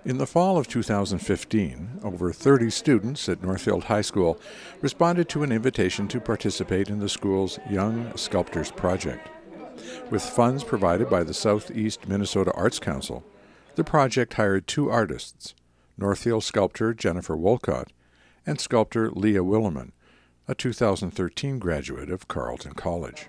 In the fall of 2015, over 30 students at Northfield High School responded to an invitation to participate in the school's Young Sculptors Project. With funds provided by the Southeastern Minnesota Arts Council, the project hired two artists, Northfield sculptor Jennifer Wolcott and sculptor Leah Williman, a 2013 graduate of Carleton College.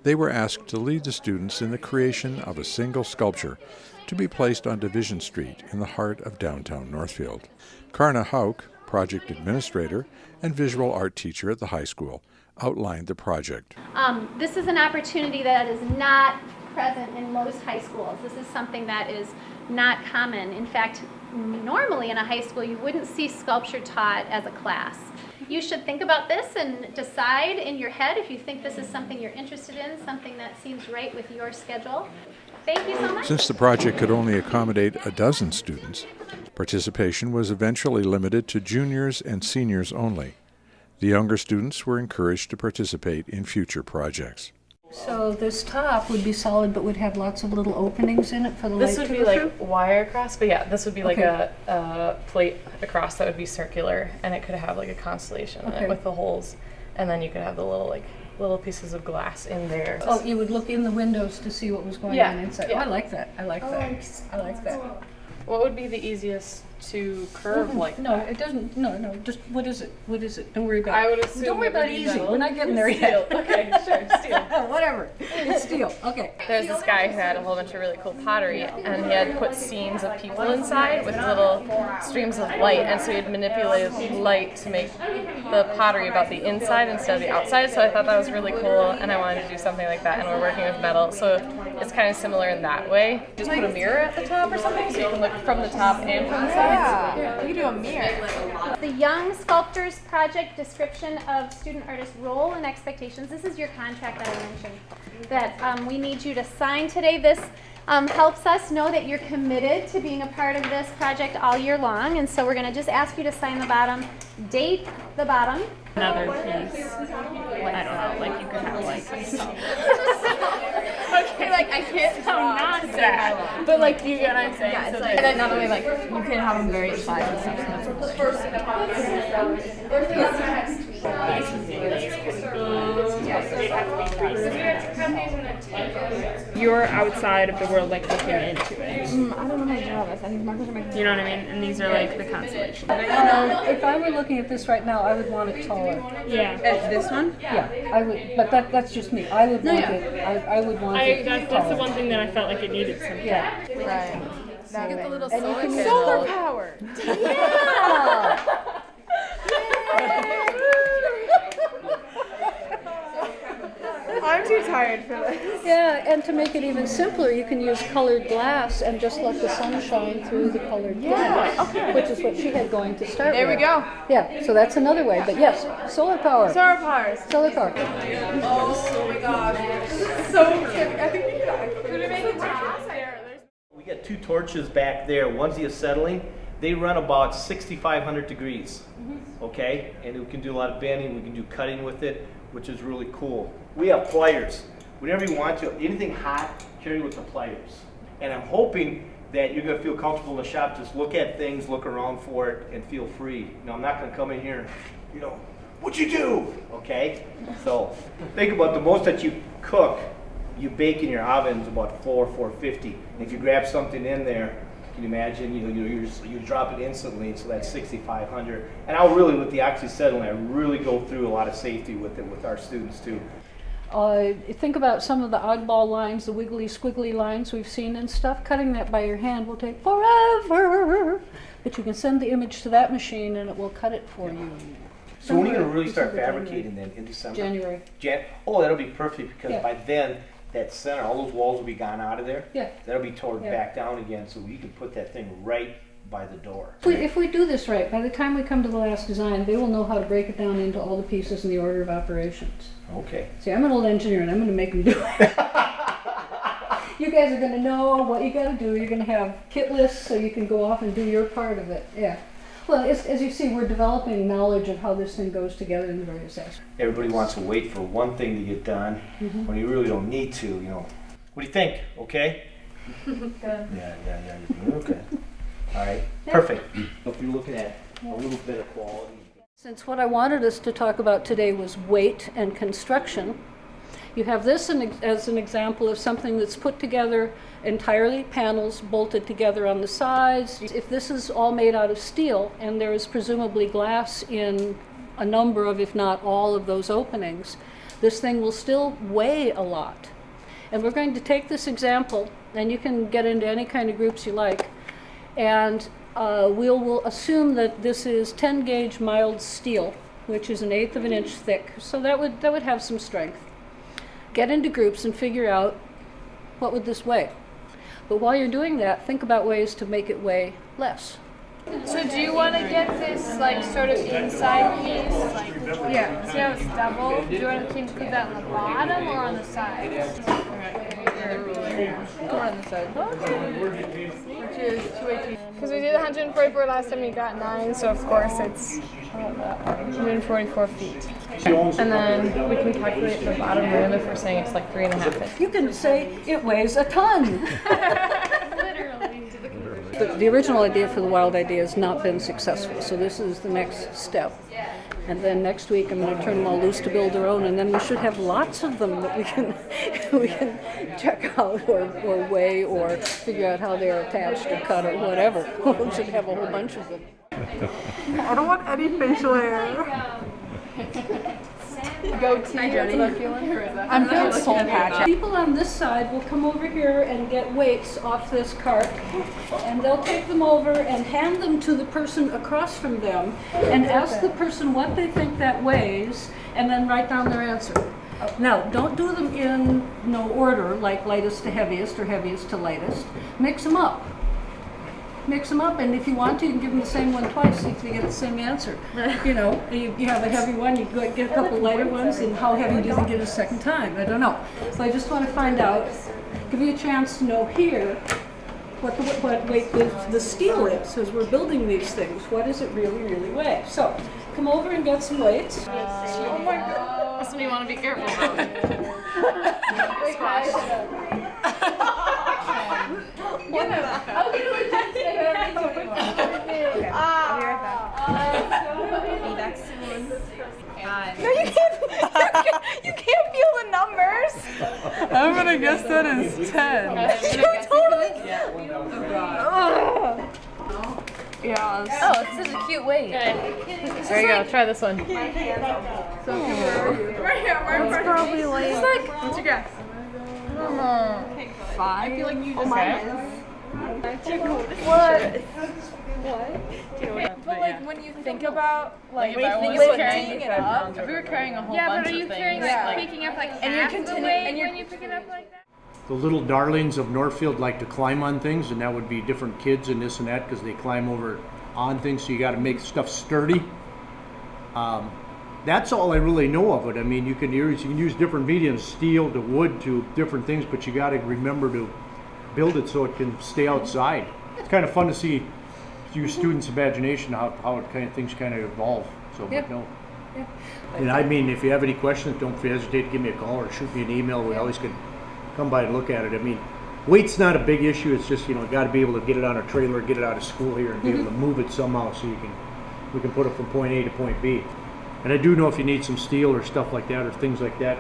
They were asked to lead the students in the creation of a single sculpture to be placed on Division Street in the heart of downtown Northfield. Karna Hauk, project administrator and visual art teacher at the high school, outlined the project. This is an opportunity that is not present in most high schools. This is something that is not common. In fact, normally in a high school you wouldn't see sculpture taught as a class. You should think about this and decide in your head if you think this is something you're interested in, something that seems right with your schedule. Thank you so much. Since the project could only accommodate a dozen students, participation was eventually limited to juniors and seniors only. The younger students were encouraged to participate in future projects. So this top would be solid but would have lots of little openings in it for the light to go through? This would be like wire across, but yeah, this would be like a plate across that would be circular, and it could have like a constellation in it with the holes, and then you could have the little pieces of glass in there. Oh, you would look in the windows to see what was going on inside. Yeah. Oh, I like that. I like that. I like that. What would be the easiest to curve like no, that? it doesn't. No. Just what is it? What is it? Don't worry about it. I would assume Don't worry about easy. We're not getting there yet. Okay, sure, steel. Whatever. It's steel. Okay. There's this guy who had a whole bunch of really cool pottery, and he had put scenes of people inside with little streams of light, and so he'd manipulated light to make the pottery about the inside instead of the outside. So I thought that was really cool, and I wanted to do something like that. And we're working with metal, so it's kind of similar in that way. Just put a mirror at the top or something, so you can look from the top and from the sides. Yeah, you can do a mirror. The Young Sculptors Project description of student artist role and expectations. This is your contract that I mentioned that we need you to sign today. This helps us know that you're committed to being a part of this project all year long, and so we're going to just ask you to sign the bottom, date the bottom. Another piece, I don't know, like you could have like okay, like I can't sound not that, but like you get what I'm saying? Yeah, it's so like, and then not only like, you can have them various sizes and you're outside of the world, like looking into it. I don't know my job is. I think Marcos are making. You know what I mean? And these are like the constellations. If I were looking at this right now, I would want it taller. Yeah. This one? Yeah, I would. But that's just me. I would want it. I would want it. That's the one thing that I felt like it needed something. Yeah. Right. So get the little solar power. Yeah. I'm too tired for this. Yeah, and to make it even simpler, you can use colored glass and just let the sun shine through the colored glass, which is what she had going to start There with. we go. Yeah, so that's another way. But yes, solar power. Solar powers. Solar power. Oh my gosh. So cute. I think we could have made it there. We got two torches back there. One's the acetylene. They run about 6,500 degrees, okay? And we can do a lot of bending. We can do cutting with it, which is really cool. We have pliers. Whenever you want to, anything hot, carry with the pliers. And I'm hoping that you're going to feel comfortable in the shop. Just look at things, look around for it, and feel free. You know, I'm not going to come in here and, what'd you do? Okay? So think about the most that you cook, you bake in your oven is about 450. And if you grab something in there, can you imagine, you drop it instantly, so that's 6,500. And I'll really, with the oxyacetylene, I really go through a lot of safety with it with our students too. Think about some of the oddball lines, the wiggly squiggly lines we've seen and stuff. Cutting that by your hand will take forever, but you can send the image to that machine and it will cut it for you. So when are you going to really start fabricating then, in December? January. Oh, that'll be perfect, because by then, that center, all those walls will be gone out of there. Yeah. That'll be torn back down again, so you can put that thing right by the door. If we do this right, by the time we come to the last design, they will know how to break it down into all the pieces in the order of operations. Okay. See, I'm an old engineer and I'm going to make them do it. You guys are going to know what you got to do. You're going to have kit lists so you can go off and do your part of it. Yeah. Well, as you see, we're developing knowledge of how this thing goes together in the various aspects. Everybody wants to wait for one thing to get done when you really don't need to, What do you think? Okay? Good. Yeah. Okay. All right, perfect. If you're looking at a little bit of quality. Since what I wanted us to talk about today was weight and construction, you have this as an example of something that's put together entirely, panels bolted together on the sides. If this is all made out of steel, and there is presumably glass in a number of, if not all of those openings, this thing will still weigh a lot. And we're going to take this example, and you can get into any kind of groups you like, and we'll assume that this is 10 gauge mild steel, which is 1/8 of an inch thick. So that would have some strength. Get into groups and figure out what would this weigh. But while you're doing that, think about ways to make it weigh less. So do you want to get this like sort of inside piece? Like, yeah. See how it's double? Do you want to put that on the bottom or on the side? Or on the side. Which is 218. Because we did 144 last time, we got 9, so of course it's 144 feet. And then we can calculate the bottom rim if we're saying it's like 3.5 inches. You can say it weighs a ton. Literally. The original idea for the wild idea has not been successful, so this is the next step. And then next week I'm going to turn them all loose to build their own, and then we should have lots of them that we can check out or weigh or figure out how they're attached or cut or whatever. We should have a whole bunch of them. I don't want any facial hair. Goatee. I'm feeling soul patch. People on this side will come over here and get weights off this cart, and they'll take them over and hand them to the person across from them and ask the person what they think that weighs, and then write down their answer. Now, don't do them in no order, like lightest to heaviest or heaviest to lightest. Mix them up. Mix them up, and if you want to, you can give them the same one twice, see if they get the same answer. You know, you have a heavy one, you get a couple lighter ones, and how heavy do they get a second time? I don't know. So I just want to find out, give you a chance to know here what weight the steel is as we're building these things. What does it really, really weigh? So come over and get some weights. Oh my god. That's what you want to be careful about. Squash. I'll be right back soon. No, you can't feel the numbers. I'm gonna guess that is 10. You totally Yeah. Oh, it's such a cute weight. There you go. Try this one. right here. It's probably like. What's your guess? 5. I feel like you just But like when you think about like carrying it up, if we were carrying a whole yeah, bunch but are you of things, carrying like picking up like and you're half the continuing, weight and you're when you pick it up like that? The little darlings of Northfield like to climb on things, and that would be different kids and this and that because they climb over on things, so you got to make stuff sturdy. That's all I really know of it. I mean, you can use different mediums, steel to wood to different things, but you got to remember to build it so it can stay outside. It's kind of fun to see your students' imagination how it kind of things kind of evolve. So, Yeah. but no. Yeah. And I mean, if you have any questions, don't hesitate to give me a call or shoot me an email. We always could come by and look at it. I mean, weight's not a big issue. It's just, got to be able to get it on a trailer, get it out of school here, and be able to move it somehow so we can put it from point A to point B. And I do know if you need some steel or stuff like that or things like that,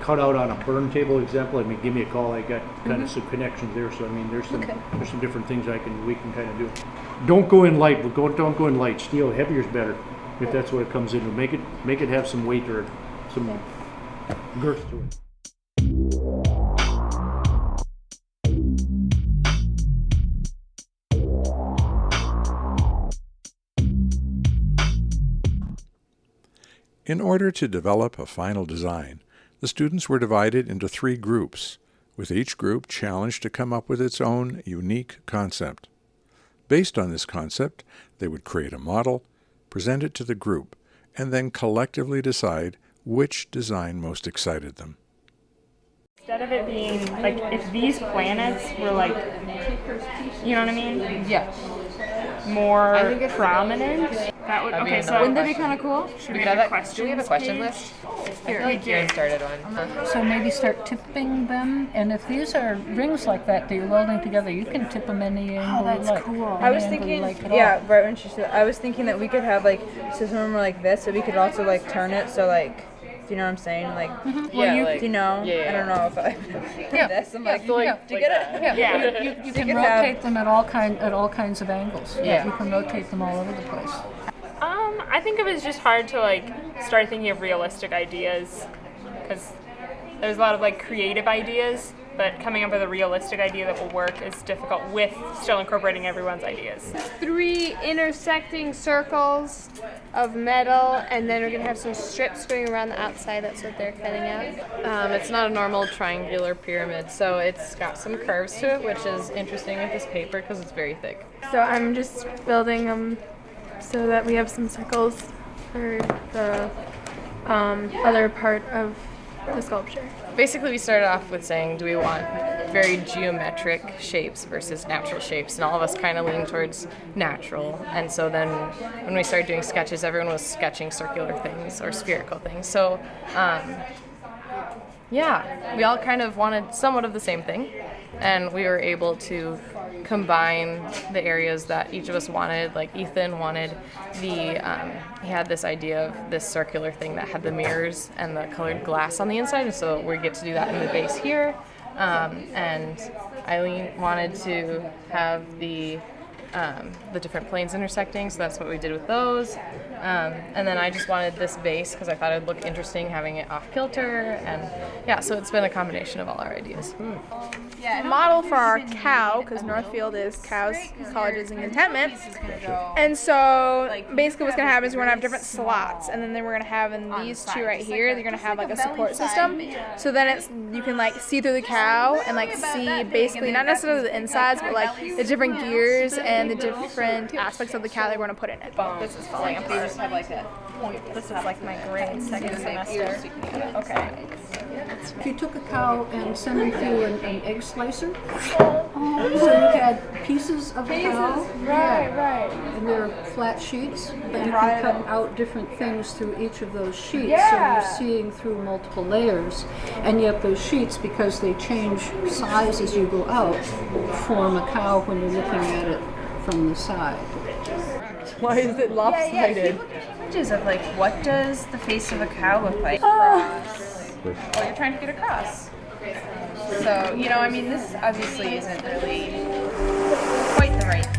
cut out on a burn table example, I mean, give me a call. I got kind of some connections there. So I mean, there's some different things we can kind of do. Don't go in light. Don't go in light. Steel, heavier is better if that's what it comes into. Make it have some weight or some girth to it. In order to develop a final design, the students were divided into 3 groups, with each group challenged to come up with its own unique concept. Based on this concept, they would create a model, present it to the group, and then collectively decide which design most excited them. Instead of it being, like, if these planets were like, you know what I mean? Yeah. more I think it's prominent. That would, That'd be okay, another so Wouldn't that be kind of cool? Should We we could have have that. Do we have a question list? I feel like Kieran started one. So maybe start tipping them, and if these are rings like that you're welding together, you can tip them any angle you like. I was thinking, Yeah, right when she said, I was thinking that we could have like system like this, but we could also like turn it so like, do you know what I'm saying? Like, Yeah, do you know? yeah. I don't know if I this. I'm like, do you get it? Yeah, you can could rotate them at all kinds of angles. Yeah. You can rotate them all over the place. I think of it as just hard to like start thinking of realistic ideas because there's a lot of like creative ideas, but coming up with a realistic idea that will work is difficult with still incorporating everyone's ideas. 3 intersecting circles of metal, and then we're gonna have some strips going around the outside. That's what they're cutting out. It's not a normal triangular pyramid, so it's got some curves to it, which is interesting with this paper because it's very thick. So I'm just building them so that we have some circles for the other part of the sculpture. Basically, we started off with saying, do we want very geometric shapes versus natural shapes? And all of us kind of lean towards natural. And so then when we started doing sketches, everyone was sketching circular things or spherical things. So, we all kind of wanted somewhat of the same thing. And we were able to combine the areas that each of us wanted. Like Ethan wanted he had this idea of this circular thing that had the mirrors and the colored glass on the inside, and so we get to do that in the base here. And Eileen wanted to have the different planes intersecting, so that's what we did with those. And then I just wanted this base because I thought it would look interesting having it off kilter, and so it's been a combination of all our ideas. Model for our cow, because Northfield is cows, colleges, and contentment. And so basically what's going to happen is we're going to have different slots, and then we're going to have in these two right here, they're going to have like a support system. So then you can like see through the cow and like see basically not necessarily the insides, but like the different gears and the different aspects of the cow that we're going to put in it. This is falling apart. They just have like that point. This is like my grade second semester. Okay. If you took a cow and sent it through an egg slicer, so you had pieces of the cow, Right. and they're flat sheets, but you can cut out different things through each of those sheets, so you're seeing through multiple layers, and yet those sheets, because they change size as you go out, form a cow when you're looking at it from the side. Why is it lopsided? Images of like what does the face of a cow look like? Well, you're trying to get across. So, I mean, this obviously isn't really quite the right thing.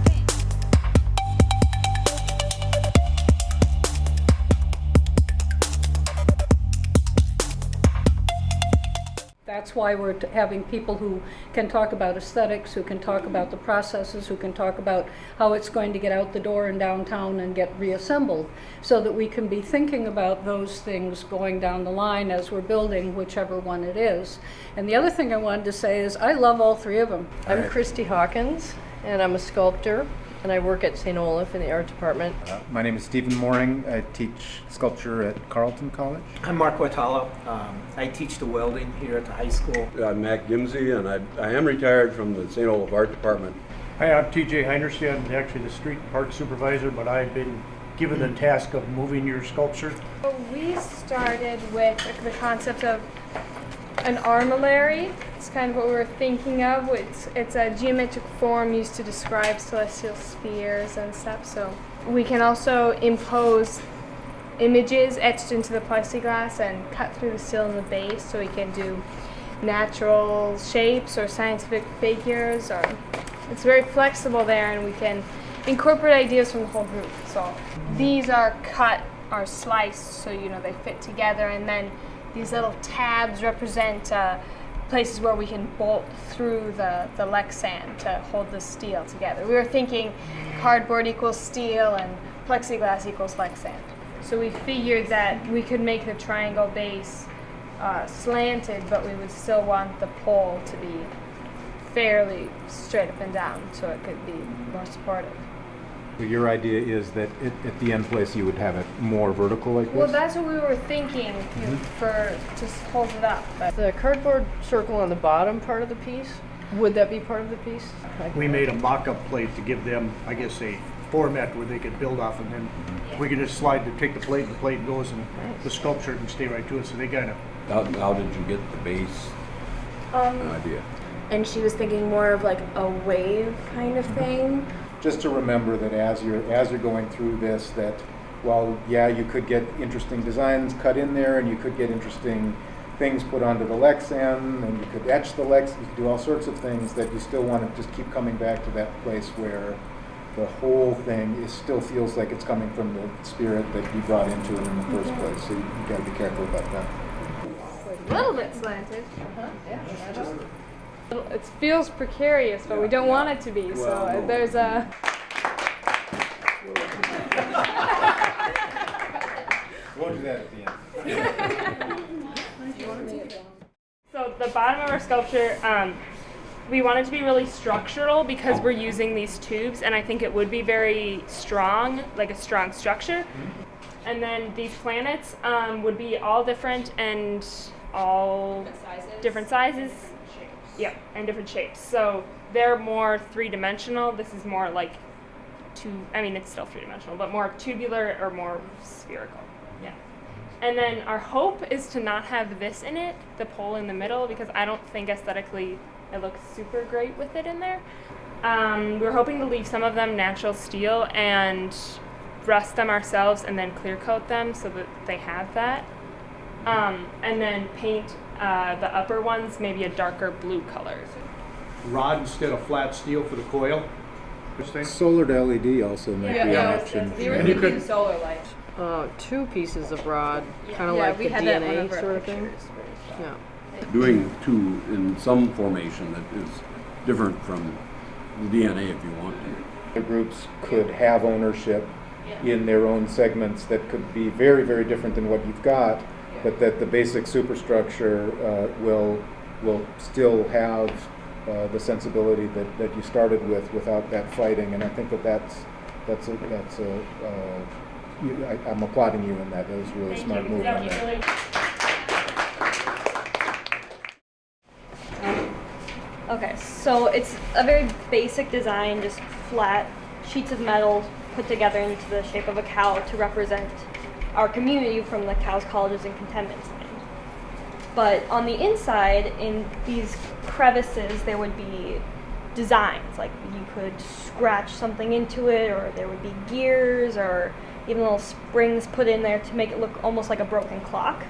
That's why we're having people who can talk about aesthetics, who can talk about the processes, who can talk about how it's going to get out the door in downtown and get reassembled, so that we can be thinking about those things going down the line as we're building whichever one it is. And the other thing I wanted to say is I love all 3 of them. I'm Christy Hawkins, and I'm a sculptor, and I work at St. Olaf in the art department. My name is Stephen Mooring. I teach sculpture at Carleton College. I'm Mark Watala. I teach the welding here at the high school. I'm Matt Gimsey, and I am retired from the St. Olaf Art Department. Hi, I'm TJ Heinerstein. I'm actually the street park supervisor, but I've been given the task of moving your sculpture. So we started with the concept of an armillary. It's kind of what we were thinking of. It's a geometric form used to describe celestial spheres and stuff. So we can also impose images etched into the plexiglass and cut through the steel in the base, so we can do natural shapes or scientific figures. Or it's very flexible there, and we can incorporate ideas from the whole group. So these are cut or sliced, so they fit together, and then these little tabs represent places where we can bolt through the Lexan to hold the steel together. We were thinking cardboard equals steel and plexiglass equals Lexan. So we figured that we could make the triangle base slanted, but we would still want the pole to be fairly straight up and down, so it could be more supportive. So your idea is that at the end place you would have it more vertical like this? Well, that's what we were thinking for just hold it up. But The cardboard circle on the bottom part of the piece, would that be part of the piece? We made a mock-up plate to give them, I guess, a format where they could build off, and then we can just slide to take the plate goes, and the sculpture can stay right to it. So they kind of. How did you get the base idea? And she was thinking more of like a wave kind of thing. Just to remember that as you're going through this, that while you could get interesting designs cut in there, and you could get interesting things put onto the Lexan, and you could etch the Lex, you could do all sorts of things, that you still want to just keep coming back to that place where the whole thing still feels like it's coming from the spirit that you brought into it in the first place. So you got to be careful about that. A little bit slanted. It feels precarious, but we don't want it to be. So there's a. We'll do that at the end. So the bottom of our sculpture, we want it to be really structural because we're using these tubes, and I think it would be very strong, like a strong structure. And then these planets would be all different and all different sizes. Yeah, and different shapes. So they're more three-dimensional. This is more like it's still three-dimensional, but more tubular or more spherical. Yeah. And then our hope is to not have this in it, the pole in the middle, because I don't think aesthetically it looks super great with it in there. We're hoping to leave some of them natural steel and rust them ourselves and then clear coat them so that they have that. And then paint the upper ones maybe a darker blue color. Rod instead of flat steel for the coil. Solar to LED also might be an option. We were thinking solar light. 2 pieces of rod, kind of Yeah, like we the had that one DNA of our sort of thing. pictures. Yeah. Doing two in some formation that is different from the DNA if you want to. The groups could have ownership in their own segments that could be very, very different than what you've got, but that the basic superstructure will still have the sensibility that you started with without that fighting. And I think I'm applauding you in that. That was a really smart move on that. Okay, so it's a very basic design, just flat sheets of metal put together into the shape of a cow to represent our community from the cows, colleges, and contentment line. But on the inside, in these crevices, there would be designs, like you could scratch something into it, or there would be gears, or even little springs put in there to make it look almost like a broken clock.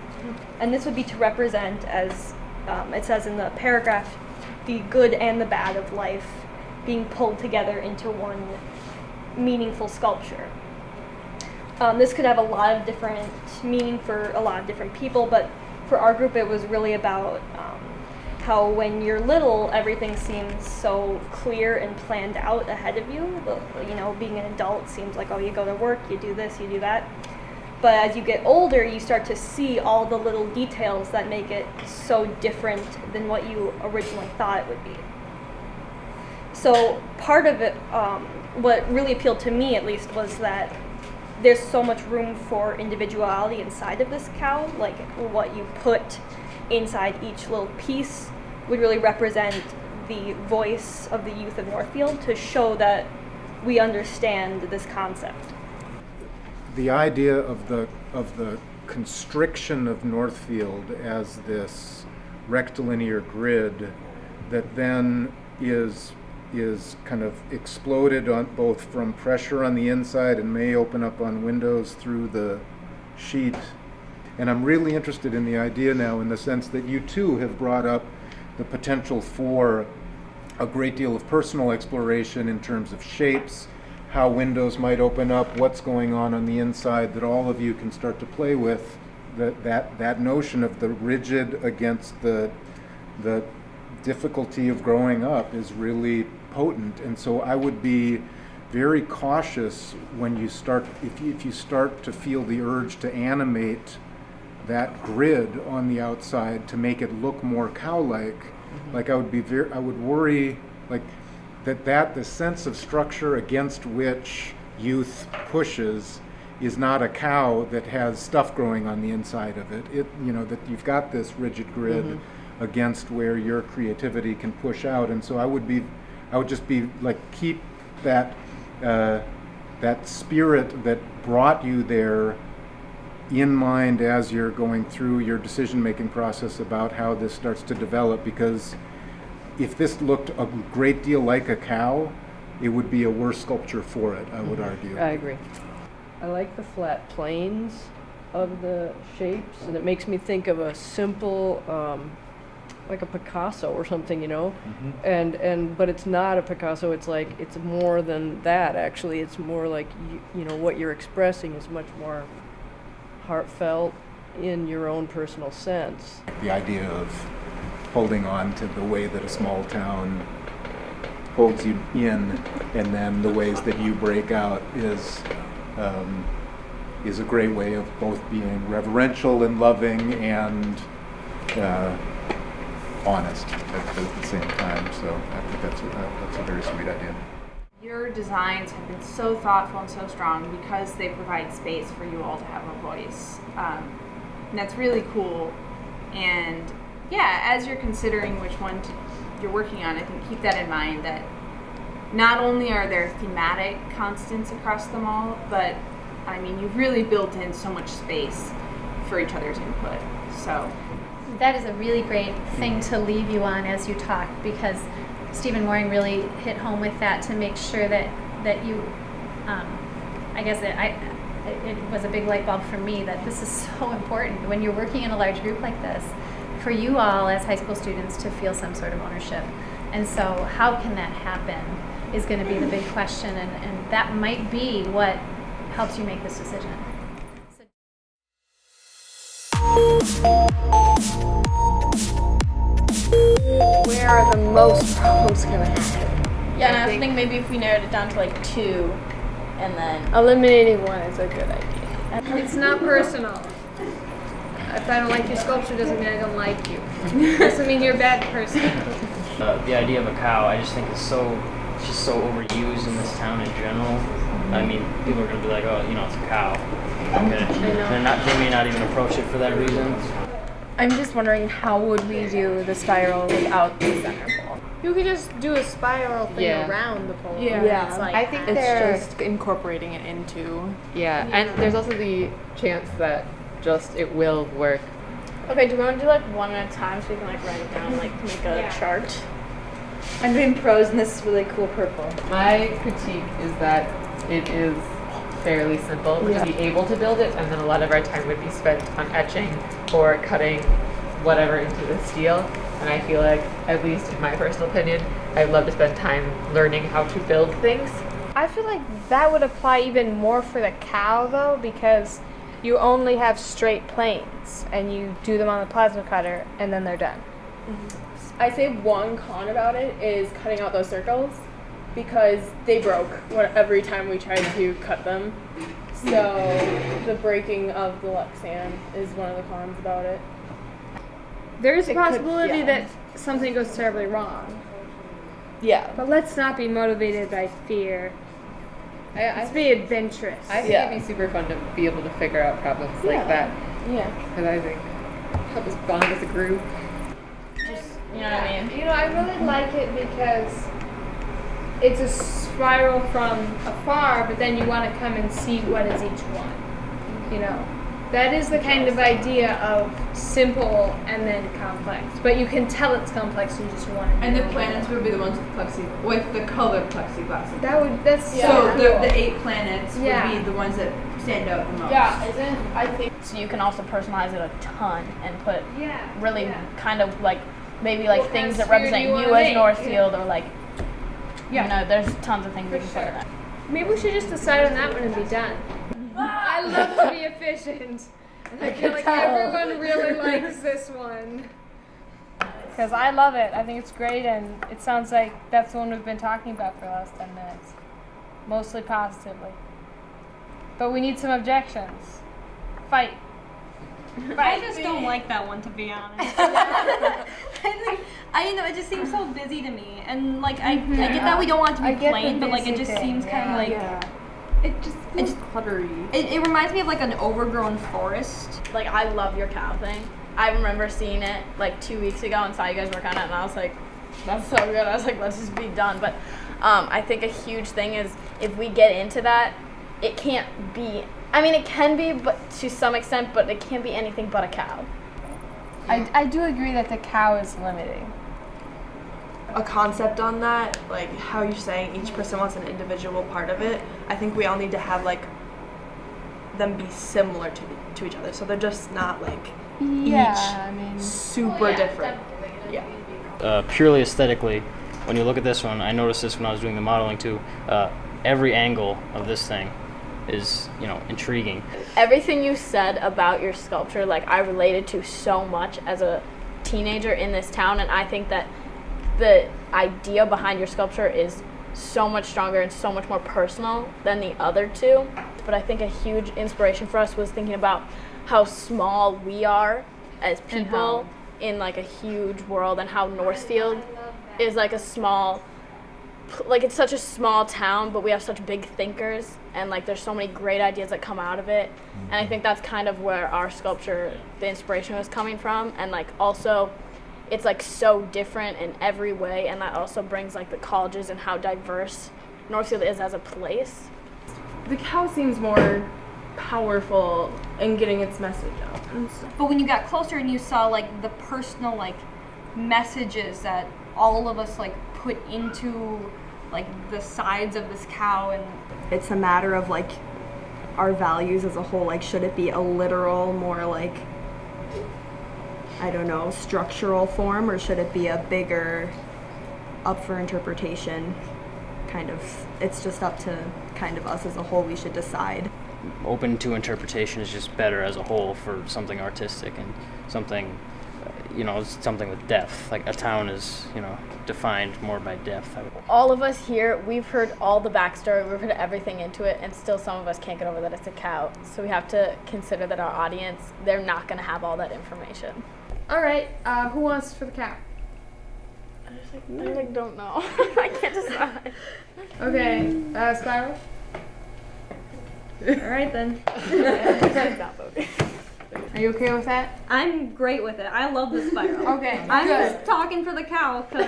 And this would be to represent, as it says in the paragraph, the good and the bad of life being pulled together into one meaningful sculpture. This could have a lot of different meaning for a lot of different people, but for our group it was really about how when you're little, everything seems so clear and planned out ahead of you. You know, being an adult seems like, oh, you go to work, you do this, you do that. But as you get older, you start to see all the little details that make it so different than what you originally thought it would be. So part of it, what really appealed to me at least, was that there's so much room for individuality inside of this cow. Like what you put inside each little piece would really represent the voice of the youth of Northfield, to show that we understand this concept. The idea of the constriction of Northfield as this rectilinear grid that then is kind of exploded on both from pressure on the inside and may open up on windows through the sheet. And I'm really interested in the idea now, in the sense that you too have brought up the potential for a great deal of personal exploration in terms of shapes, how windows might open up, what's going on the inside, that all of you can start to play with. That notion of the rigid against the difficulty of growing up is really potent. And so I would be very cautious when you start, if you start to feel the urge to animate that grid on the outside to make it look more cow-like. Like I would worry like that the sense of structure against which youth pushes is not a cow that has stuff growing on the inside of it. That you've got this rigid grid against where your creativity can push out. And so I would just be like, keep that that spirit that brought you there in mind as you're going through your decision-making process about how this starts to develop, because if this looked a great deal like a cow, it would be a worse sculpture for it, I would argue. I agree. I like the flat planes of the shapes, and it makes me think of a simple, like a Picasso or something, you know. But it's not a Picasso. It's like it's more than that. Actually, it's more like you know what you're expressing is much more heartfelt in your own personal sense. The idea of holding on to the way that a small town holds you in, and then the ways that you break out is a great way of both being reverential and loving and honest at the same time. So I think that's a very sweet idea. Your designs have been so thoughtful and so strong because they provide space for you all to have a voice. And that's really cool. And yeah, as you're considering which one you're working on, I think keep that in mind, that not only are there thematic constants across them all, but I mean, you've really built in so much space for each other's input. So that is a really great thing to leave you on as you talk, because Stephen Mooring really hit home with that to make sure that you, I guess it was a big light bulb for me that this is so important when you're working in a large group like this, for you all as high school students to feel some sort of ownership. And so how can that happen is going to be the big question, and that might be what helps you make this decision. Where are the most problems going to happen? Yeah, and I think maybe if we narrowed it down to like 2, and then eliminating one is a good idea. It's not personal. If I don't like your sculpture, doesn't mean I don't like you. Doesn't mean you're a bad person. The idea of a cow, I just think is just so overused in this town in general. I mean, people are going to be like, oh, you know, it's a cow. Okay. They may not even approach it for that reason. I'm just wondering, how would we do the spiral without the center pole? You could just do a spiral thing around the pole. Yeah. It's like, I think they're just incorporating it into. Yeah, and there's also the chance that just it will work. Okay, do we want to do like one at a time so we can like write it down, like make a chart? I'm doing prose, and this is really cool purple. My critique is that it is fairly simple. We'd be able to build it, and then a lot of our time would be spent on etching or cutting whatever into the steel. And I feel like, at least in my personal opinion, I'd love to spend time learning how to build things. I feel like that would apply even more for the cow though, because you only have straight planes and you do them on the plasma cutter and then they're done. I say one con about it is cutting out those circles, because they broke every time we tried to cut them. So the breaking of the Lexan is one of the cons about it. There is a possibility that something goes terribly wrong. Yeah. But let's not be motivated by fear. Let's be adventurous. I think it'd be super fun to be able to figure out problems like that. Yeah. Because I think help us bond as a group. you know what I mean? You know, I really like it because it's a spiral from afar, but then you want to come and see what is each one. You know, that is the kind of idea of simple and then complex. But you can tell it's complex. You just want to. And the planets would be the ones with the colored plexiglass. That's so cool. the 8 planets would be the ones that stand out the most. Yeah, I think so. You can also personalize it a ton and put really kind of like maybe like things that represent you as Northfield or like. You know, there's tons of things we can put in it. Maybe we should just decide on that one and be done. I love to be efficient. And I feel like everyone really likes this one. Because I love it. I think it's great, and it sounds like that's the one we've been talking about for the last 10 minutes. Mostly positively. But we need some objections. Fight. I just don't like that one, to be honest. I know, it just seems so busy to me, and like I get that we don't want it to be plain, but like it just seems kind of like it just feels cluttery. It reminds me of like an overgrown forest. Like I love your cow thing. I remember seeing it like 2 weeks ago and saw you guys work on it, and I was like, that's so good. I was like, let's just be done. But I think a huge thing is if we get into that, it can't be, I mean, it can be, but to some extent, but it can't be anything but a cow. I do agree that the cow is limiting. A concept on that, like how you're saying each person wants an individual part of it. I think we all need to have like them be similar to each other, so they're just not like super different. Yeah. Purely aesthetically, when you look at this one, I noticed this when I was doing the modeling too. Every angle of this thing is, intriguing. Everything you said about your sculpture, like, I related to so much as a teenager in this town, and I think that the idea behind your sculpture is so much stronger and so much more personal than the other two. But I think a huge inspiration for us was thinking about how small we are as people in like a huge world, and how Northfield is like a small, like it's such a small town, but we have such big thinkers, and like there's so many great ideas that come out of it. And I think that's kind of where our sculpture, the inspiration was coming from. And like also it's like so different in every way, and that also brings like the colleges and how diverse Northfield is as a place. The cow seems more powerful in getting its message out. But when you got closer and you saw like the personal like messages that all of us like put into like the sides of this cow, and It's a matter of like our values as a whole. Like, should it be a literal, more like, I don't know, structural form, or should it be a bigger, up for interpretation kind of? It's just up to kind of us as a whole. We should decide. Open to interpretation is just better as a whole for something artistic and something, something with depth. Like a town is, defined more by depth. All of us here, we've heard all the backstory, we've heard everything into it, and still some of us can't get over that it's a cow. So we have to consider that our audience, they're not going to have all that information. All right, who wants for the cow? I don't know. I can't decide. Okay, Spiral? All right then. Are you okay with that? I'm great with it. I love the spiral. Okay, I'm good. just talking for the cow because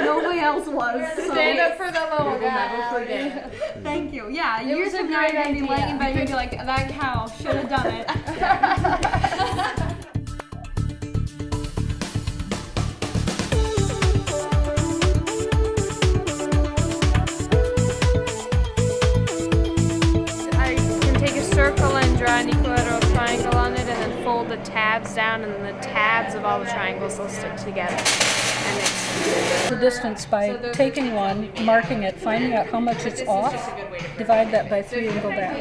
nobody else was. So. Stand up for the little guy. Thank you. Yeah, years was a from now you're great gonna be idea. laying in bed and be like, that cow should have done it. Circle and draw an equilateral triangle on it, and then fold the tabs down, and then the tabs of all the triangles will stick together. And it's the distance by taking one, marking it, finding out how much it's off, divide that by 3 and go back.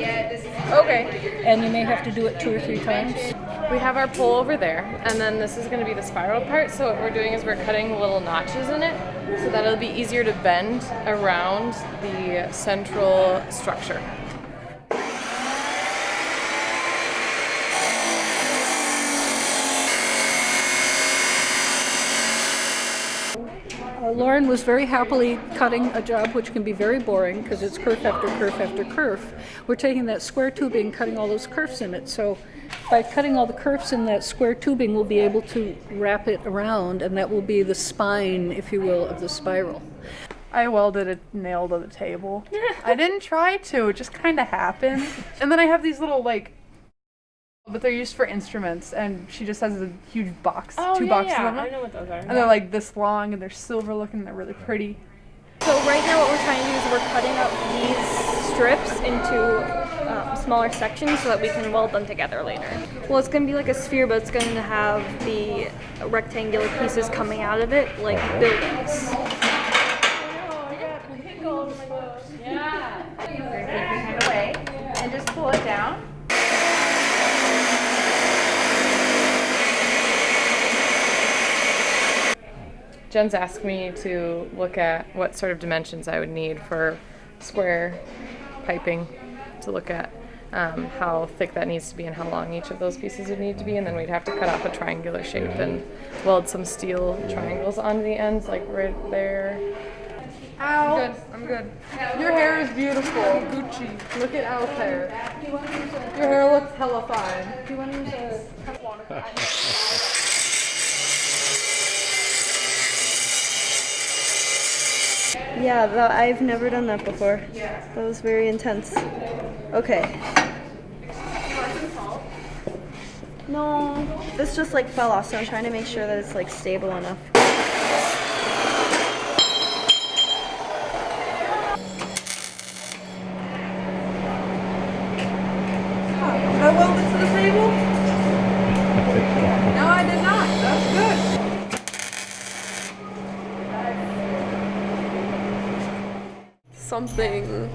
okay. And you may have to do it 2 or 3 times. We have our pole over there, and then this is going to be the spiral part. So what we're doing is we're cutting little notches in it so that it'll be easier to bend around the central structure. Lauren was very happily cutting a job which can be very boring because it's kerf after kerf after kerf. We're taking that square tubing, cutting all those kerfs in it. So by cutting all the kerfs in that square tubing, we'll be able to wrap it around, and that will be the spine, if you will, of the spiral. I welded a nail to the table. I didn't try to, it just kind of happened. And then I have these little but they're used for instruments, and she just has a huge box, two boxes of them. I know what those are. And they're like this long, and they're silver looking, and they're really pretty. So right now what we're trying to do is we're cutting up these strips into smaller sections so that we can weld them together later. Well, it's going to be like a sphere, but it's going to have the rectangular pieces coming out of it like buildings. Yeah. Hand away and just pull it down. Jen's asked me to look at what sort of dimensions I would need for square piping, to look at how thick that needs to be and how long each of those pieces would need to be, and then we'd have to cut off a triangular shape and weld some steel triangles onto the ends, like right there. Ow! I'm good. Your hair is beautiful. Gucci. Look at Al's hair. Your hair looks hella fine. Do you want to use a cup of water? Yeah, I've never done that before. That was very intense. Okay. No, this just like fell off, so I'm trying to make sure that it's like stable enough. I welded to the table? No, I did not. That's good. Something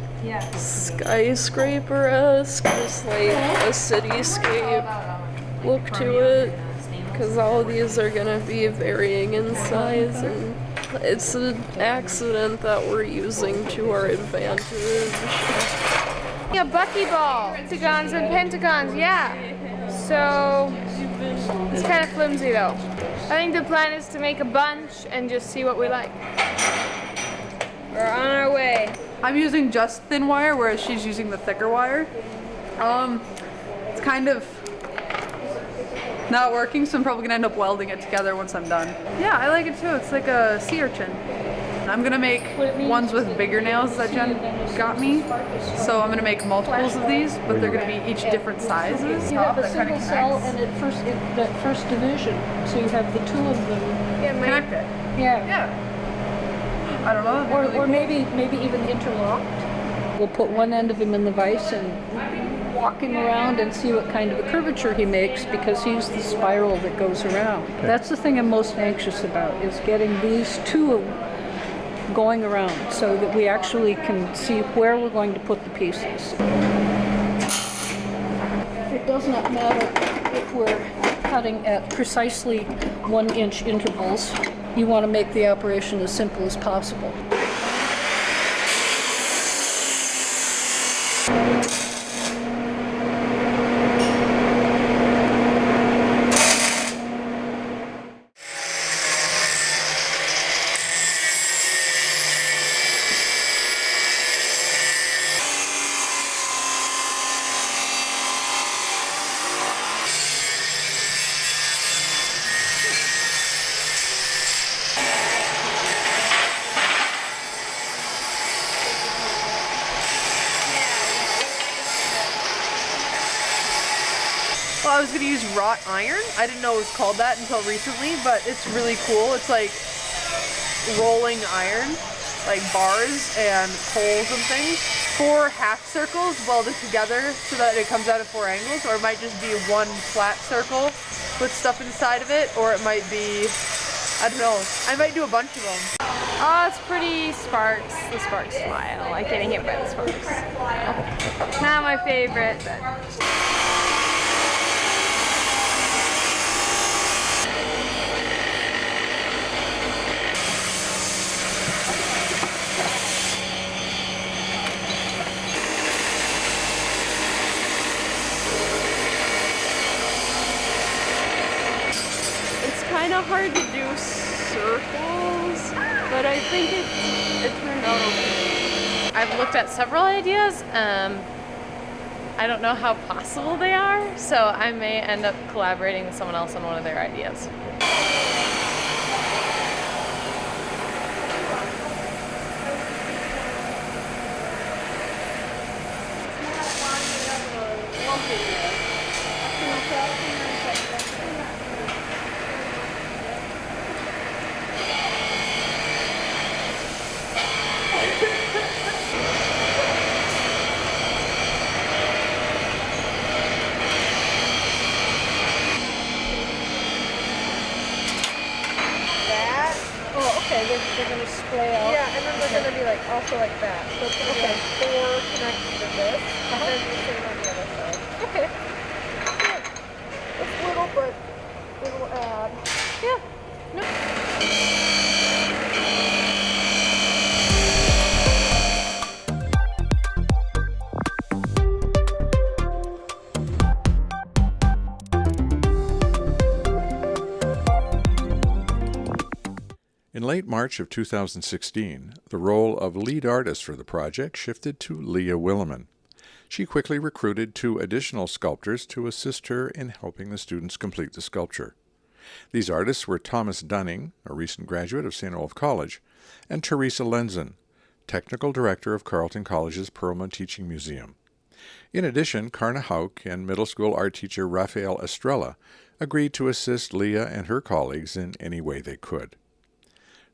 skyscraper-esque, just like a cityscape look to it, because all of these are going to be varying in size, and it's an accident that we're using to our advantage. Yeah, buckyball, pentagons and pentagons, yeah. So it's kind of flimsy though. I think the plan is to make a bunch and just see what we like. We're on our way. I'm using just thin wire, whereas she's using the thicker wire. It's kind of not working, so I'm probably gonna end up welding it together once I'm done. Yeah, I like it too. It's like a sea urchin. I'm gonna make ones with bigger nails that Jen got me. So I'm gonna make multiples of these, but they're gonna be each different sizes. You have a single cell and that first division, so you have the two of them. Yeah, connected. Yeah. I don't know. Or maybe even interlocked. We'll put one end of him in the vise and walk him around and see what kind of a curvature he makes, because he's the spiral that goes around. That's the thing I'm most anxious about, is getting these two going around so that we actually can see where we're going to put the pieces. It does not matter if we're cutting at precisely 1 inch intervals. You want to make the operation as simple as possible. Well, I was gonna use wrought iron. I didn't know it was called that until recently, but it's really cool. It's like rolling iron, like bars and poles and things. 4 half circles welded together so that it comes out at 4 angles, or it might just be 1 flat circle with stuff inside of it, or it might be, I don't know, I might do a bunch of them. Oh, it's pretty sparks. The sparks smile. Like getting hit by the sparks. Not my favorite, but. Kind of hard to do circles, but I think it turned out okay. I've looked at several ideas. I don't know how possible they are, so I may end up collaborating with someone else on one of their ideas. They're going to splay out. Yeah, and then they're going to be like also like that. So it's going to be like 4 connected to this, and then the same on the other side. Okay. Yeah. It's little, but it will add. Yeah. No. In late March of 2016, the role of lead artist for the project shifted to Leah Williman. She quickly recruited 2 additional sculptors to assist her in helping the students complete the sculpture. These artists were Thomas Dunning, a recent graduate of St. Olaf College, and Teresa Lenzen, Technical Director of Carleton College's Perlman Teaching Museum. In addition, Karna Hauk and middle school art teacher Rafael Estrella agreed to assist Leah and her colleagues in any way they could.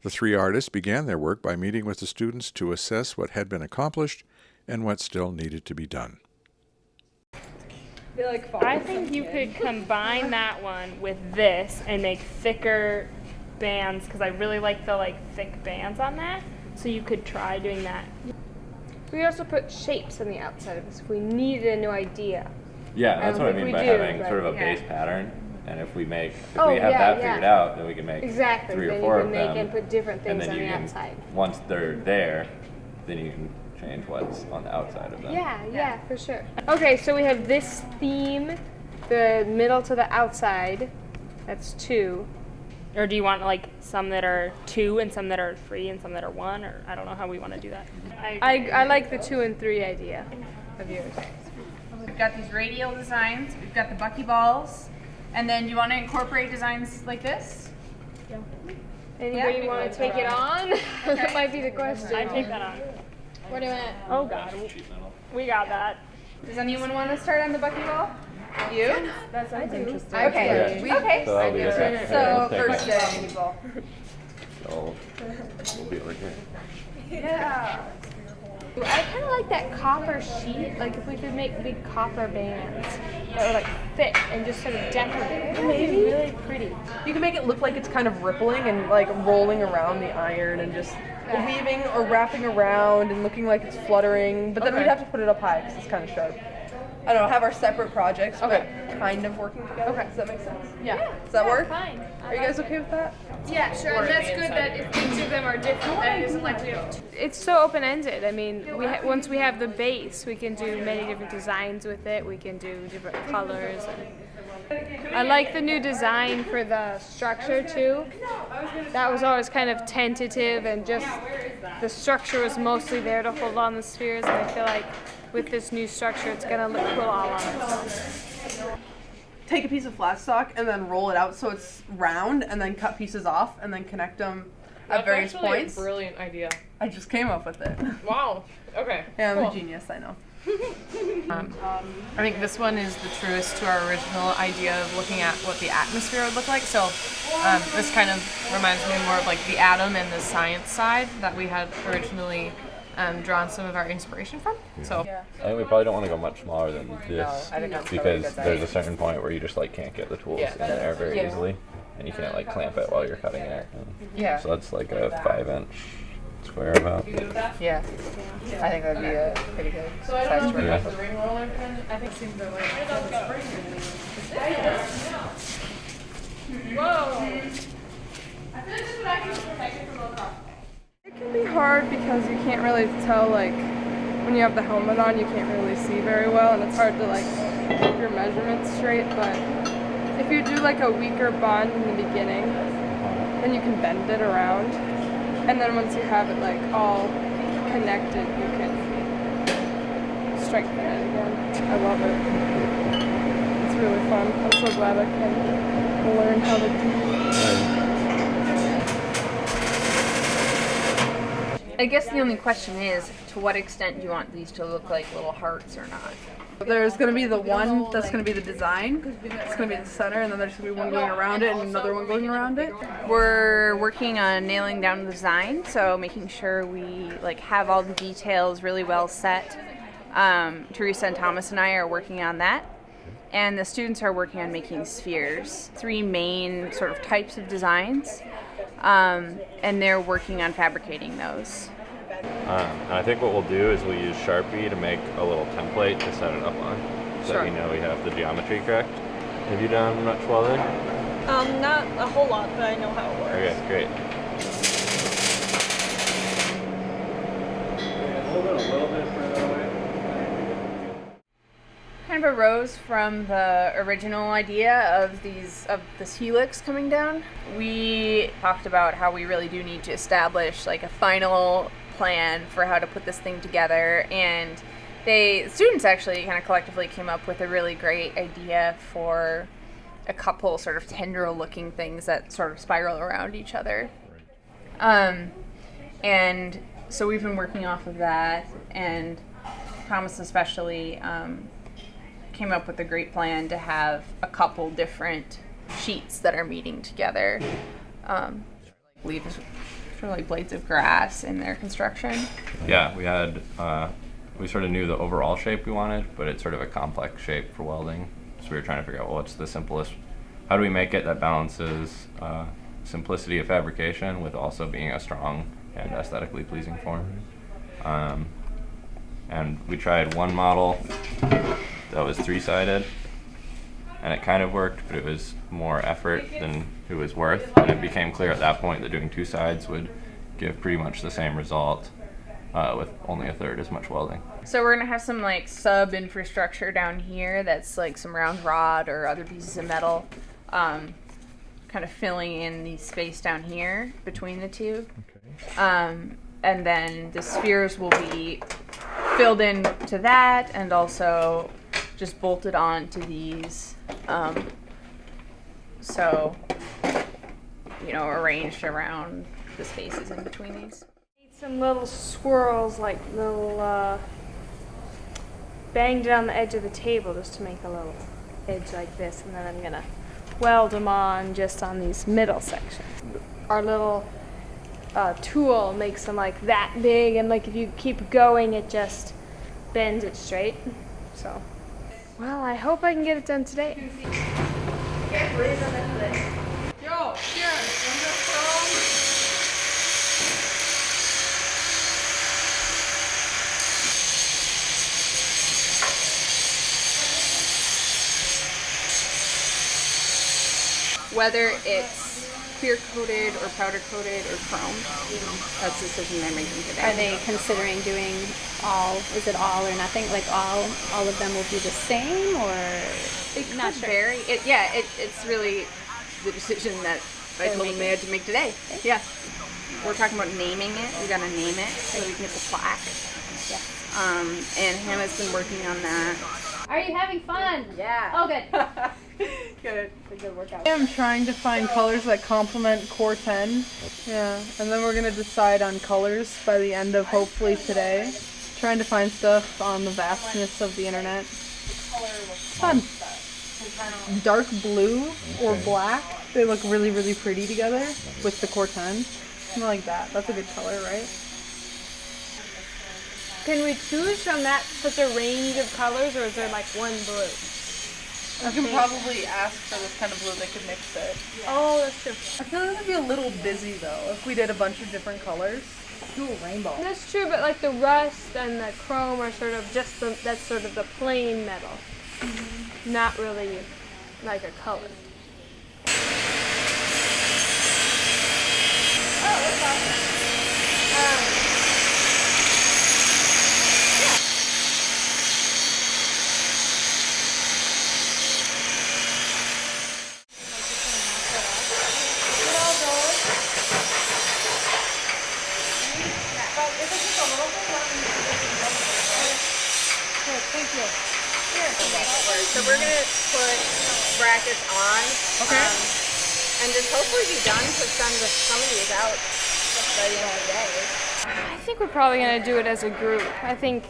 The three artists began their work by meeting with the students to assess what had been accomplished and what still needed to be done. I think you could combine that one with this and make thicker bands, because I really like the thick bands on that. So you could try doing that. We also put shapes on the outside of this if we needed a new idea. Yeah, that's what I mean by having sort of a base pattern. And if we have that figured out, then we can make 3 or 4 of them. Then you can make and put different things on the outside. Once they're there, then you can change what's on the outside of them. Yeah, for sure. Okay, so we have this theme, the middle to the outside. That's 2. Or do you want some that are 2 and some that are 3 and some that are 1? Or I don't know how we want to do that. I like the 2 and 3 idea of yours. We've got these radial designs. We've got the buckyballs. And then do you want to incorporate designs like this? Yeah. Anybody want to take it on? That might be the question. I take that on. What do you want? Oh God, we got that. Does anyone want to start on the buckyball? You? That sounds interesting. Okay. Yeah. Okay. So that'll be okay. So Okay, first take ball. So we'll be over here. Yeah. I kind of like that copper sheet. If we could make big copper bands that were thick and just sort of decorative, it would be really pretty. You can make it look like it's kind of rippling and rolling around the iron and just weaving or wrapping around and looking like it's fluttering. But then we'd have to put it up high because it's kind of sharp. I don't know, have our separate projects, but kind of working together. Okay. Does that make sense? Yeah. Does that work? Fine. Are you guys okay with that? Yeah, sure. And that's good that if each of them are different, then it isn't like we have It's so open-ended. I mean, once we have the base, we can do many different designs with it. We can do different colors. I like the new design for the structure too. That was always kind of tentative and just the structure was mostly there to hold on the spheres, and I feel like with this new structure it's gonna look cool all on its own. Take a piece of flat stock and then roll it out so it's round, and then cut pieces off and then connect them at various points. That's a brilliant idea. I just came up with it. Wow. Okay. Yeah, I'm cool. a genius, I know. I think this one is the truest to our original idea of looking at what the atmosphere would look like. So this kind of reminds me more of the atom and the science side that we had originally drawn some of our inspiration from. Yeah. So I think we probably don't want to go much smaller than this, I think that's because probably a good there's size. a certain point where you just can't get the tools in there very easily, and you can't clamp it while you're cutting it. Yeah. So that's a 5-inch square about. Yeah. I think that'd be a pretty good So I don't size know to if we Yeah. got the ring roller pin. I think it seems to Whoa! It can be hard because you can't really tell, when you have the helmet on, you can't really see very well, and it's hard to, keep your measurements straight, but if you do, a weaker bond in the beginning, then you can bend it around, and then once you have it, all connected, you can strengthen it again. I love it. It's really fun. I'm so glad I can learn how to do it. I guess the only question is, to what extent do you want these to look like little hearts or not? There's going to be the one that's going to be the design. It's going to be the center, and then there's going to be one going around it and another one going around it. We're working on nailing down the design, so making sure we have all the details really well set. Teresa and Thomas and I are working on that, and the students are working on making spheres. 3 main sort of types of designs, and they're working on fabricating those. And I think what we'll do is we'll use Sharpie to make a little template to set it up on, so that we know we have the geometry correct. Have you done much welding? Not a whole lot, but I know how it works. Okay, great. Hold it a little bit further away. Kind of arose from the original idea of this helix coming down. We talked about how we really do need to establish a final plan for how to put this thing together, and students actually kind of collectively came up with a really great idea for a couple sort of tendril looking things that sort of spiral around each other. And so we've been working off of that, and Thomas especially came up with a great plan to have a couple different sheets that are meeting together. Leaves sort of like blades of grass in their construction. Yeah, we had, we sort of knew the overall shape we wanted, but it's sort of a complex shape for welding. So we were trying to figure out, well, what's the simplest, how do we make it that balances simplicity of fabrication with also being a strong and aesthetically pleasing form. And we tried one model that was 3-sided, and it kind of worked, but it was more effort than it was worth. And it became clear at that point that doing 2 sides would give pretty much the same result with only a third as much welding. So we're gonna have some like sub infrastructure down here that's like some round rod or other pieces of metal, kind of filling in the space down here between the two. Okay. And then the spheres will be filled in to that and also just bolted on to these. So, you know, arranged around the spaces in between these. Some little swirls, like little banged it on the edge of the table just to make a little edge like this, and then I'm gonna weld them on just on these middle sections. Our little tool makes them like that big, and like if you keep going it just bends it straight. So, well, I hope I can get it done today. Yo, Whether it's clear coated or powder coated or chrome, that's the decision they're making today. Are they considering doing all, is it all or nothing? Like all of them will be the same, or? It could vary. It's really the decision that I told them they had to make today. Yeah. We're talking about naming it. We gotta name it so we can get the plaque. Yeah. And Hannah's been working on that. Are you having fun? Yeah. Oh, good. Good. It's a good workout. I'm trying to find colors that complement Core 10. Yeah, and then we're gonna decide on colors by the end of hopefully today. Trying to find stuff on the vastness of the internet. It's fun. Dark blue or black. They look really, really pretty together with the Core 10. Something like that. That's a good color, right? Can we choose from that such a range of colors, or is there like one blue? I can probably ask for this kind of blue. They could mix it. Oh, that's true. I feel like it'd be a little busy though if we did a bunch of different colors. Do a rainbow. That's true, but like the rust and the chrome are sort of just that's sort of the plain metal. Mm-hmm. Not really like a color. Oh, that's awesome. So we're gonna put brackets on, and just hopefully be done to send some of these out by the end of the day. I think we're probably gonna do it as a group. I think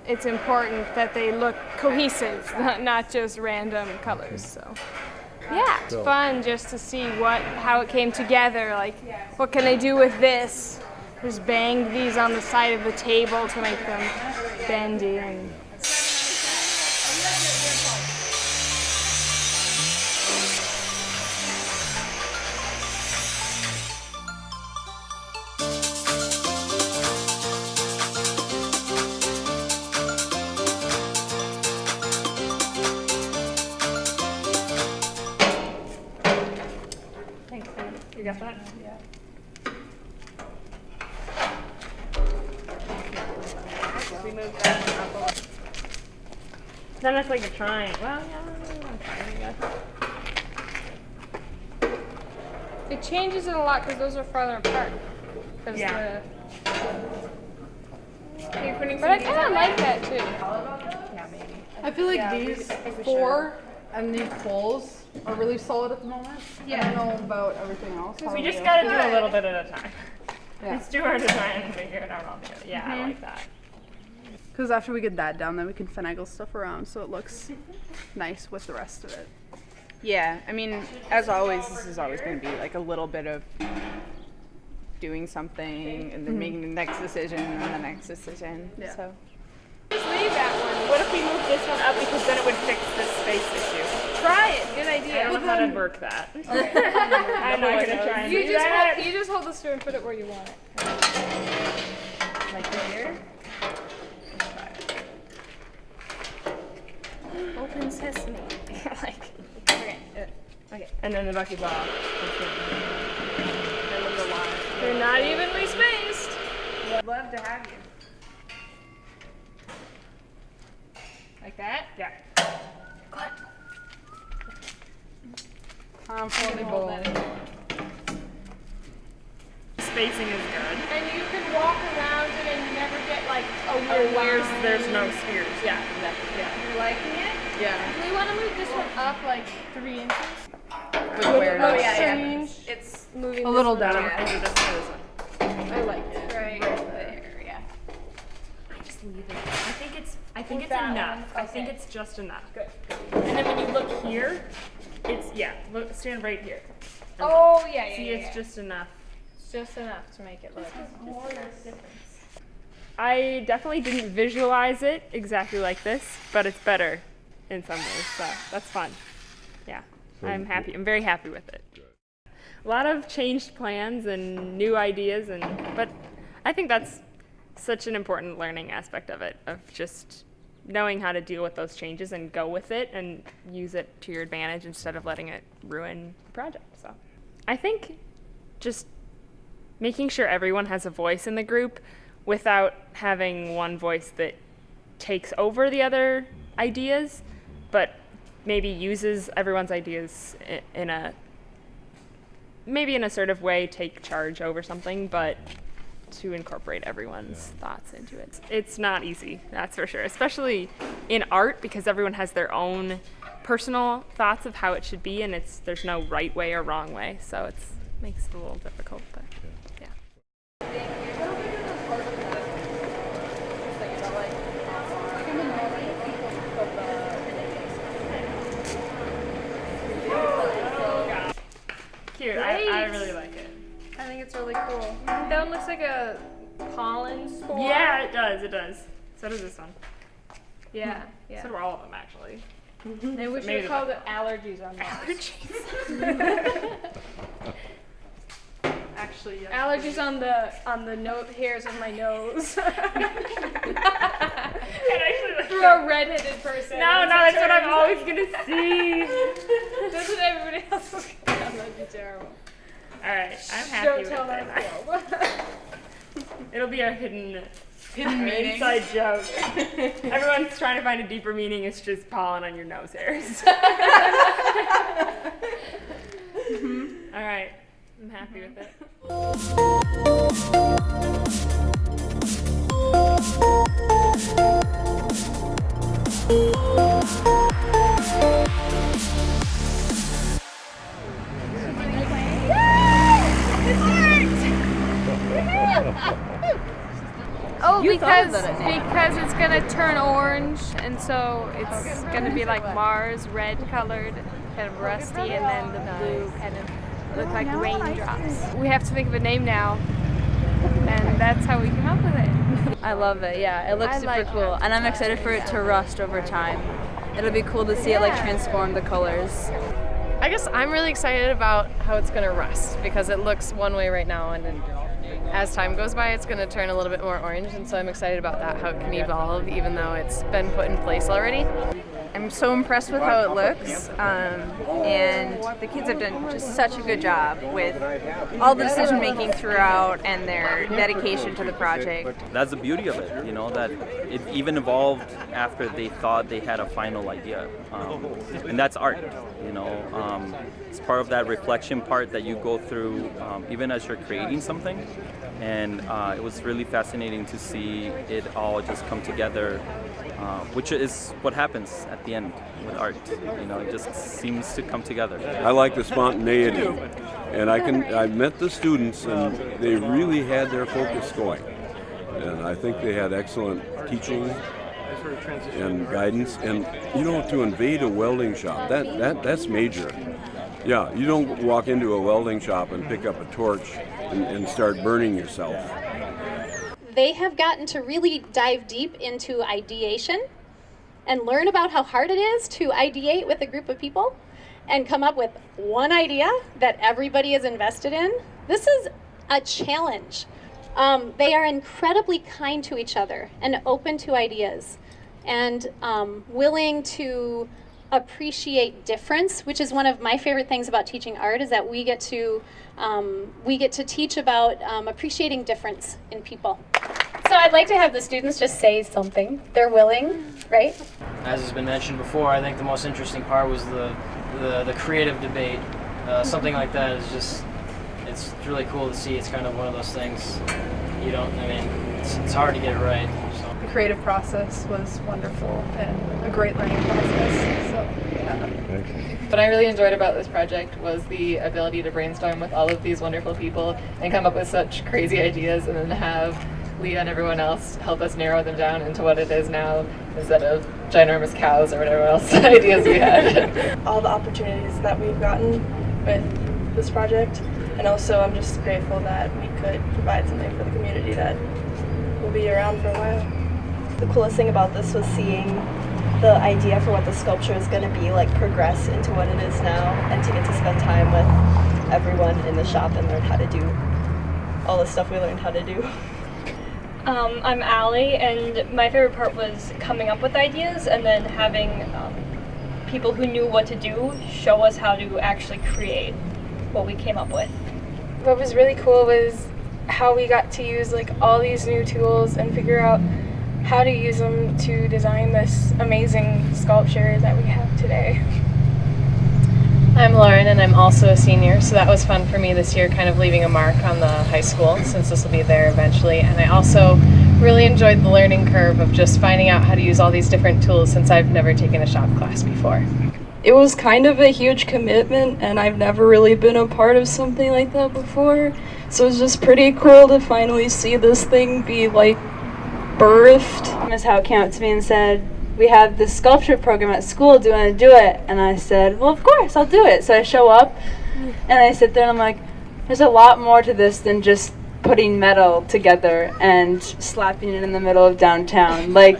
it's important that they look cohesive, not just random colors. So, yeah, it's fun just to see how it came together. Like, what can they do with this? Just banged these on the side of the table to make them bendy and. You got that? Yeah. Remove that one up. Then it's like a triangle. Well, yeah, I'm trying, I guess. It changes it a lot because those are farther apart. Yeah. But I kind of like that too. Yeah, maybe. I feel like these four and these poles are really solid at the moment. Yeah. I don't know about everything else. We just gotta do a little bit at a time. Yeah. It's too hard to try and figure it out all together. Yeah, I like that. Because after we get that down, then we can finagle stuff around so it looks nice with the rest of it. Yeah, I mean, as always, this is always going to be like a little bit of doing something and then making the next decision and then the next decision. Yeah. So. Just leave that one. What if we move this one up because then it would fix this space issue? Try it. Good idea. I don't know how to work that. I'm not gonna try and do that. You just hold the screw and put it where you want it. Like here. Open sesame. Like. Okay. Okay. And then the bucket's off. And then the line. They're not evenly spaced. I'd love to have you. Like that? Yeah. Comfortable. Spacing is good. And you can walk around it and you never get like a weird line. There's no spheres. Yeah, exactly. Yeah. You're liking it? Yeah. Do we want to move this one up like 3 inches? Oh, yeah. It's moving A little this one down. down. This one. I like it. Right there, yeah. I just leave it. I think it's that enough. one? I think Okay. it's just enough. Good. And then when you look here, it's look, stand right here. Oh, yeah. See, it's just enough. It's just enough to make it look. I definitely didn't visualize it exactly like this, but it's better in some ways, so that's fun. Yeah, I'm happy. I'm very happy with it. A lot of changed plans and new ideas, but I think that's such an important learning aspect of it, of just knowing how to deal with those changes and go with it and use it to your advantage instead of letting it ruin the project. So I think just making sure everyone has a voice in the group without having one voice that takes over the other ideas, but maybe uses everyone's ideas in a maybe an assertive way, take charge over something, but to incorporate everyone's thoughts into it. It's not easy, that's for sure, especially in art, because everyone has their own personal thoughts of how it should be, and there's no right way or wrong way, so it makes it a little difficult, but yeah. Cute. I really like it. I think it's really cool. That one looks like a pollen spore. Yeah, it does. So does this one. Yeah, yeah. So do all of them, actually. Maybe we should call it allergies on Mars. Actually, yes. Allergies on the hairs of my nose. Through a redheaded person. No, that's what I'm always gonna see. That's what everybody else is gonna have. That'd be terrible. All right, I'm happy Don't with tell that. It'll be our hidden meaning. inside joke. Everyone's trying to find a deeper meaning. It's just pollen on your nose hairs. All right, I'm happy with it. Oh, because it's gonna turn orange, and so it's gonna be like Mars, red colored, kind of rusty, and then the blue kind of look like raindrops. We have to think of a name now, and that's how we came up with it. I love it. Yeah, it looks super cool, and I'm excited for it to rust over time. It'll be cool to see it like transform the colors. I guess I'm really excited about how it's gonna rust because it looks one way right now, and then as time goes by, it's gonna turn a little bit more orange, and so I'm excited about that, how it can evolve, even though it's been put in place already. I'm so impressed with how it looks, and the kids have done just such a good job with all the decision making throughout and their dedication to the project. That's the beauty of it, you know, that it even evolved after they thought they had a final idea, and that's art, you know. It's part of that reflection part that you go through even as you're creating something, and it was really fascinating to see it all just come together which is what happens at the end with art. You know, it just seems to come together. I like the spontaneity, and I met the students, and they really had their focus going. And I think they had excellent teaching and guidance. And you know, to invade a welding shop, that's major. Yeah, you don't walk into a welding shop and pick up a torch and start burning yourself. They have gotten to really dive deep into ideation and learn about how hard it is to ideate with a group of people and come up with one idea that everybody is invested in. This is a challenge. They are incredibly kind to each other and open to ideas and willing to appreciate difference, which is one of my favorite things about teaching art, is that we get to teach about appreciating difference in people. So I'd like to have the students just say something. They're willing, right? As has been mentioned before, I think the most interesting part was the creative debate. Something like that is just, it's really cool to see. It's kind of one of those things you don't, I mean, it's hard to get it right. So. The creative process was wonderful and a great learning process. So, yeah. What I really enjoyed about this project was the ability to brainstorm with all of these wonderful people and come up with such crazy ideas, and then have Leah and everyone else help us narrow them down into what it is now, instead of ginormous cows or whatever else ideas we had. All the opportunities that we've gotten with this project, and also I'm just grateful that we could provide something for the community that will be around for a while. The coolest thing about this was seeing the idea for what the sculpture is going to be like progress into what it is now, and to get to spend time with everyone in the shop and learn how to do all the stuff we learned how to do. I'm Allie, and my favorite part was coming up with ideas and then having people who knew what to do show us how to actually create what we came up with. What was really cool was how we got to use like all these new tools and figure out how to use them to design this amazing sculpture that we have today. I'm Lauren, and I'm also a senior, so that was fun for me this year, kind of leaving a mark on the high school, since this will be there eventually. And I also really enjoyed the learning curve of just finding out how to use all these different tools, since I've never taken a shop class before. It was kind of a huge commitment, and I've never really been a part of something like that before, so it was just pretty cool to finally see this thing be like birthed. Miss Howe came up to me and said, "We have this sculpture program at school, do you want to do it?" And I said, "Well, of course, I'll do it." So I show up and I sit there and I'm like, there's a lot more to this than just putting metal together and slapping it in the middle of downtown. Like,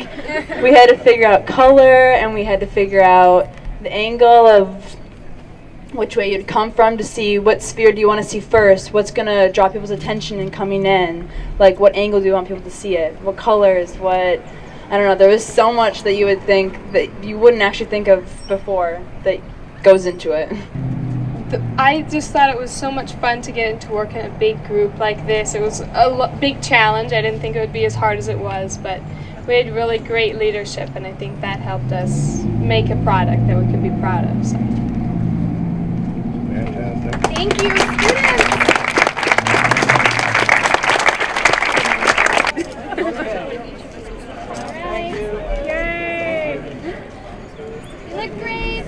we had to figure out color, and we had to figure out the angle of which way you'd come from to see what sphere do you want to see first, what's going to draw people's attention in coming in, like what angle do you want people to see it, what colors, what, I don't know, there was so much that you would think that you wouldn't actually think of before that goes into it. I just thought it was so much fun to get into work in a big group like this. It was a big challenge. I didn't think it would be as hard as it was, but we had really great leadership, and I think that helped us make a product that we could be proud of. So. Fantastic. Thank you, students. Yay! You look great.